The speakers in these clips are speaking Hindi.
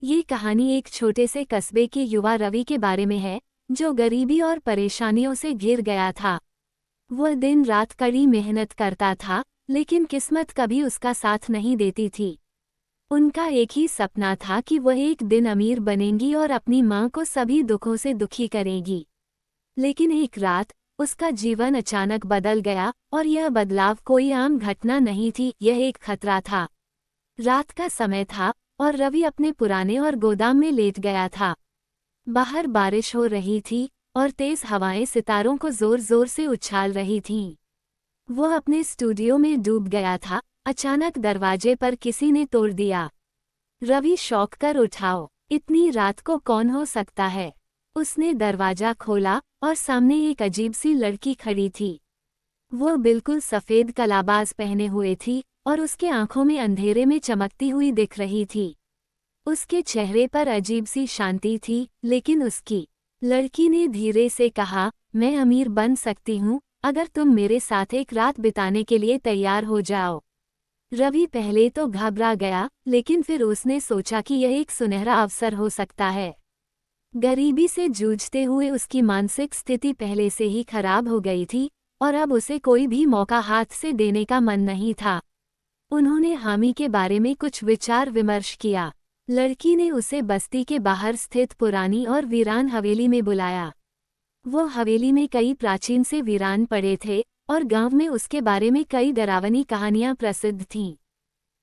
ये कहानी एक छोटे से कस्बे के युवा रवि के बारे में है, जो गरीबी और परेशानियों से घिर गया था। वह दिन रात कड़ी मेहनत करता था, लेकिन किस्मत कभी उसका साथ नहीं देती थी। उनका एक ही सपना था कि वह एक दिन अमीर बनेंगी और अपनी मां को सभी दुखों से दुखी करेगी। लेकिन एक रात उसका जीवन अचानक बदल गया, और यह बदलाव कोई आम घटना नहीं थी, यह एक खतरा था। रात का समय था और रवि अपने पुराने और गोदाम में लेट गया था। बाहर बारिश हो रही थी और तेज हवाएं सितारों को जोर जोर से उछाल रही थीं। वह अपने स्टूडियो में डूब गया था। अचानक दरवाजे पर किसी ने तोड़ दिया। रवि शौक कर उठाओ, इतनी रात को कौन हो सकता है? उसने दरवाजा खोला और सामने एक अजीब सी लड़की खड़ी थी। वह बिल्कुल सफेद कलाबाज पहने हुए थी और उसके आंखों में अंधेरे में चमकती हुई दिख रही थी। उसके चेहरे पर अजीब सी शांति थी, लेकिन लड़की ने धीरे से कहा, मैं अमीर बन सकती हूँ, अगर तुम मेरे साथ एक रात बिताने के लिए तैयार हो जाओ। रवि पहले तो घबरा गया, लेकिन फिर उसने सोचा कि यह एक सुनहरा अवसर हो सकता है। गरीबी से जूझते हुए उसकी मानसिक स्थिति पहले से ही खराब हो गई थी, और अब उसे कोई भी मौका हाथ से देने का मन नहीं था। उन्होंने हामी के बारे में कुछ विचार विमर्श किया। लड़की ने उसे बस्ती के बाहर स्थित पुरानी और वीरान हवेली में बुलाया। वो हवेली में कई प्राचीन से वीरान पड़े थे और गांव में उसके बारे में कई डरावनी कहानियां प्रसिद्ध थीं।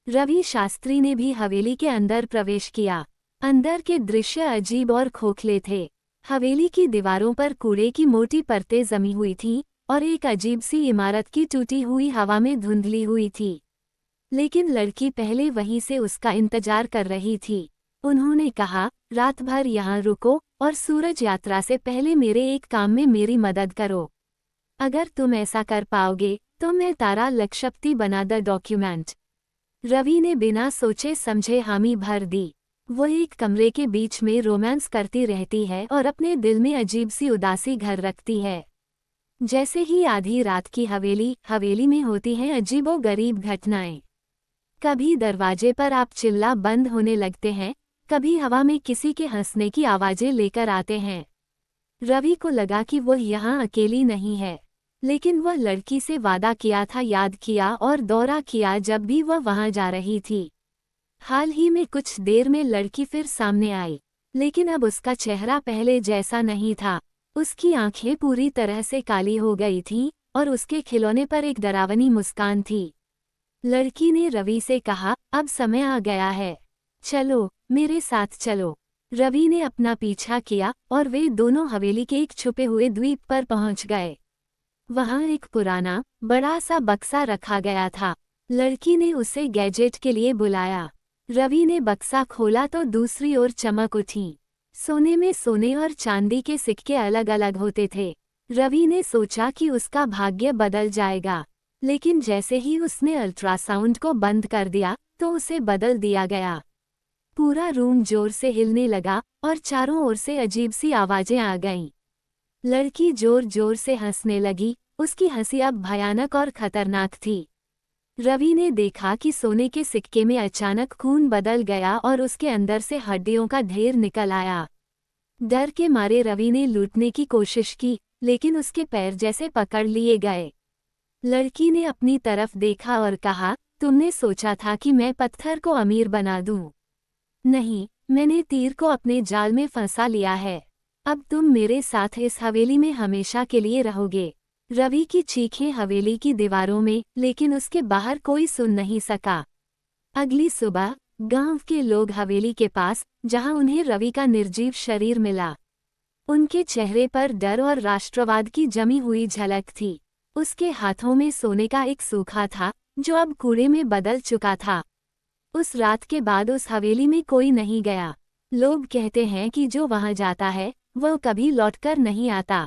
रवि शास्त्री ने भी हवेली के अंदर प्रवेश किया। अंदर के दृश्य अजीब और खोखले थे। हवेली की दीवारों पर कूड़े की मोटी परतें जमी हुई थीं और एक अजीब सी इमारत की टूटी हुई हवा में धुंधली हुई थी। लेकिन लड़की पहले वहीं से उसका इंतजार कर रही थी। उन्होंने कहा, रात भर यहाँ रुको और सूरज यात्रा से पहले मेरे एक काम में मेरी मदद करो। अगर तुम ऐसा कर पाओगे तो मैं तारा लक्षपति बना द डॉक्यूमेंट। रवि ने बिना सोचे समझे हामी भर दी। वो एक कमरे के बीच में रोमांस करती रहती है और अपने दिल में अजीब सी उदासी घर रखती है। जैसे ही आधी रात की हवेली में होती हैं अजीबोगरीब घटनाएं। कभी दरवाजे पर आप चिल्ला बंद होने लगते हैं, कभी हवा में किसी के हंसने की आवाजें लेकर आते हैं। रवि को लगा कि वह यहाँ अकेली नहीं है, लेकिन वह लड़की से वादा किया था याद किया और दौरा किया जब भी वह वहां जा रही थी। हाल ही में कुछ देर में लड़की फिर सामने आई, लेकिन अब उसका चेहरा पहले जैसा नहीं था। उसकी आंखें पूरी तरह से काली हो गई थीं और उसके खिलौने पर एक डरावनी मुस्कान थी। लड़की ने रवि से कहा, अब समय आ गया है, चलो मेरे साथ चलो। रवि ने अपना पीछा किया और वे दोनों हवेली के एक छुपे हुए द्वीप पर पहुंच गए। वहां एक पुराना बड़ा सा बक्सा रखा गया था। लड़की ने उसे गैजेट के लिए बुलाया। रवि ने बक्सा खोला तो दूसरी ओर चमक उठी। सोने में सोने और चांदी के सिक्के अलग अलग होते थे। रवि ने सोचा कि उसका भाग्य बदल जाएगा, लेकिन जैसे ही उसने अल्ट्रासाउंड को बंद कर दिया तो उसे बदल दिया गया। पूरा रूम जोर से हिलने लगा और चारों ओर से अजीब सी आवाजें आ गईं। लड़की जोर जोर से हंसने लगी। उसकी हंसी अब भयानक और खतरनाक थी। रवि ने देखा कि सोने के सिक्के में अचानक खून बदल गया और उसके अंदर से हड्डियों का ढेर निकल आया। डर के मारे रवि ने लूटने की कोशिश की, लेकिन उसके पैर जैसे पकड़ लिए गए। लड़की ने अपनी तरफ देखा और कहा, तुमने सोचा था कि मैं पत्थर को अमीर बना दूं? नहीं, मैंने तीर को अपने जाल में फंसा लिया है। अब तुम मेरे साथ इस हवेली में हमेशा के लिए रहोगे। रवि की चीखें हवेली की दीवारों में, लेकिन उसके बाहर कोई सुन नहीं सका। अगली सुबह गांव के लोग हवेली के पास, जहां उन्हें रवि का निर्जीव शरीर मिला। उनके चेहरे पर डर और राष्ट्रवाद की जमी हुई झलक थी। उसके हाथों में सोने का एक सूखा था, जो अब कूड़े में बदल चुका था। उस रात के बाद उस हवेली में कोई नहीं गया। लोग कहते हैं कि जो वहां जाता है वह कभी लौटकर नहीं आता।